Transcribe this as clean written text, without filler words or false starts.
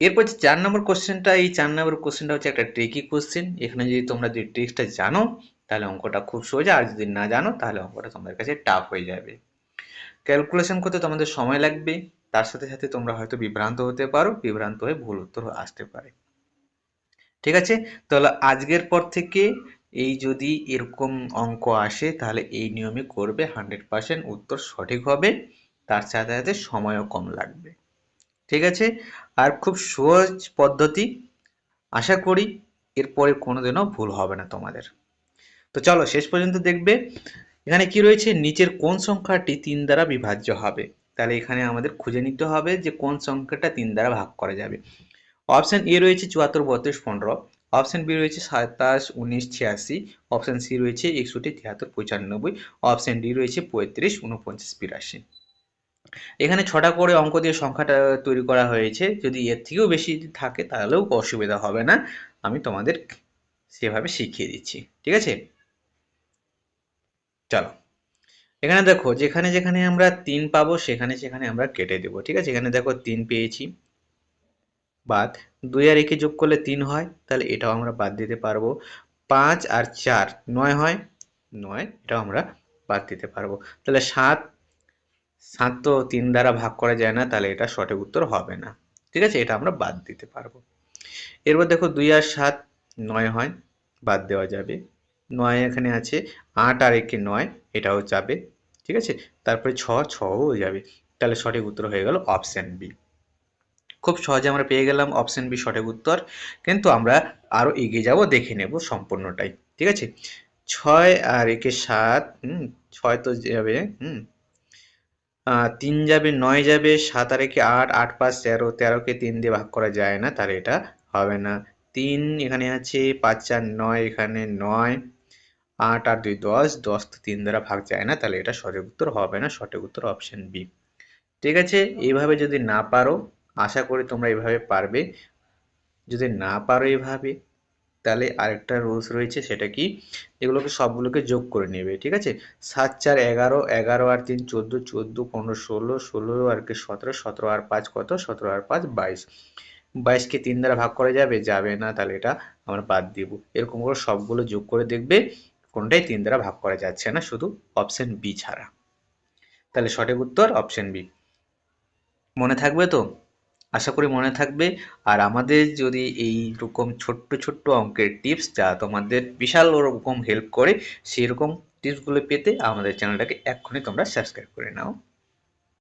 এরপর যে 4 নম্বর কোশ্চেনটা, এই 4 নম্বর কোশ্চেনটা হচ্ছে একটা ট্রিকি কোশ্চেন। এখানে যদি তোমরা যদি ট্রিক্সটা জানো তাহলে অঙ্কটা খুব সোজা, আর যদি না জানো তাহলে অঙ্কটা তোমাদের কাছে টাফ হয়ে যাবে। ক্যালকুলেশন করতে তোমাদের সময় লাগবে, তার সাথে সাথে তোমরা হয়তো বিভ্রান্ত হতে পারো, বিভ্রান্ত হয়ে ভুল উত্তর আসতে পারে। ঠিক আছে, তাহলে আজকের পর থেকে এই যদি এরকম অঙ্ক আসে তাহলে এই নিয়মে করবে, 100% উত্তর সঠিক হবে, তার সাথে সাথে সময়ও কম লাগবে। ঠিক আছে, আর খুব সহজ পদ্ধতি, আশা করি এরপরে কোনোদিনও ভুল হবে না তোমাদের। তো চলো শেষ পর্যন্ত দেখবে। এখানে কি রয়েছে, নিচের কোন সংখ্যাটি 3 দ্বারা বিভাজ্য হবে। তাহলে এখানে আমাদের খুঁজে নিতে হবে যে কোন সংখ্যাটা 3 দ্বারা ভাগ করা যাবে। অপশন এ রয়েছে 74, 32, 15। অপশন বি রয়েছে 27, 19, 86। অপশন সি রয়েছে 61, 73, 95। অপশন ডি রয়েছে 35, 49, 82। এখানে 6টা করে অঙ্ক দিয়ে সংখ্যাটা তৈরি করা হয়েছে, যদি এর থেকেও বেশি থাকে তাহলেও অসুবিধা হবে না, আমি তোমাদের সেভাবে শিখিয়ে দিচ্ছি। ঠিক আছে, চলো এখানে দেখো, যেখানে যেখানে আমরা 3 পাবো সেখানে সেখানে আমরা কেটে দেবো। ঠিক আছে, এখানে দেখো 3 পেয়েছি, বাদ 2 আর 1 যোগ করলে 3 হয়, তাহলে এটাও আমরা বাদ দিতে পারবো। 5 আর 4 9 হয়, 9 এটাও আমরা বাদ দিতে পারবো। তাহলে 7, 7 তো 3 দ্বারা ভাগ করা যায় না, তাহলে এটা সঠিক উত্তর হবে না। ঠিক আছে, এটা আমরা বাদ দিতে পারবো। এরপর দেখো 2 আর 7 9 হয়, বাদ দেওয়া যাবে। 9 এখানে আছে, 8 আর 1 9, এটাও যাবে। ঠিক আছে, তারপরে 6ও যাবে, তাহলে সঠিক উত্তর হয়ে গেল অপশন বি। খুব সহজে আমরা পেয়ে গেলাম অপশন বি সঠিক উত্তর, কিন্তু আমরা আরো এগিয়ে যাব, দেখে নেব সম্পূর্ণটাই। ঠিক আছে, 6 আর 1 7, 6 তো যাবে, 3 যাবে, 9 যাবে, 7 আর 1 8, 8 5 13, 13কে 3 দিয়ে ভাগ করা যায় না, তাহলে এটা হবে না। 3 এখানে আছে, 5 4 9, এখানে 9, 8 আর 2 10, 10 তো 3 দ্বারা ভাগ যায় না, তাহলে এটা সঠিক উত্তর হবে না, সঠিক উত্তর অপশন বি। ঠিক আছে, এইভাবে যদি না পারো, আশা করি তোমরা এইভাবে পারবে। যদি না পারো এইভাবে, তাহলে আরেকটা রুলস রয়েছে, সেটা কি, এগুলোকে সবগুলোকে যোগ করে নেবে। ঠিক আছে, 7 4 11, 11 আর 3 14, 14 15 16, 16 আর 17, 17 আর 5 কত, 17 আর 5 22। 22কে 3 দ্বারা ভাগ করা যাবে, যাবে না, তাহলে এটা আমরা বাদ দিব। এরকম করে সবগুলো যোগ করে দেখবে, কোনটাই 3 দ্বারা ভাগ করা যাচ্ছে না, শুধু অপশন বি ছাড়া। তাহলে সঠিক উত্তর অপশন বি। মনে থাকবে তো? আশা করি মনে থাকবে। আর আমাদের যদি এই রকম ছোট্ট ছোট্ট অঙ্কের টিপস যা তোমাদের বিশাল ওরকম হেল্প করে, সেরকম টিপসগুলো পেতে আমাদের চ্যানেলটাকে এক্ষুনি তোমরা সাবস্ক্রাইব করে নাও।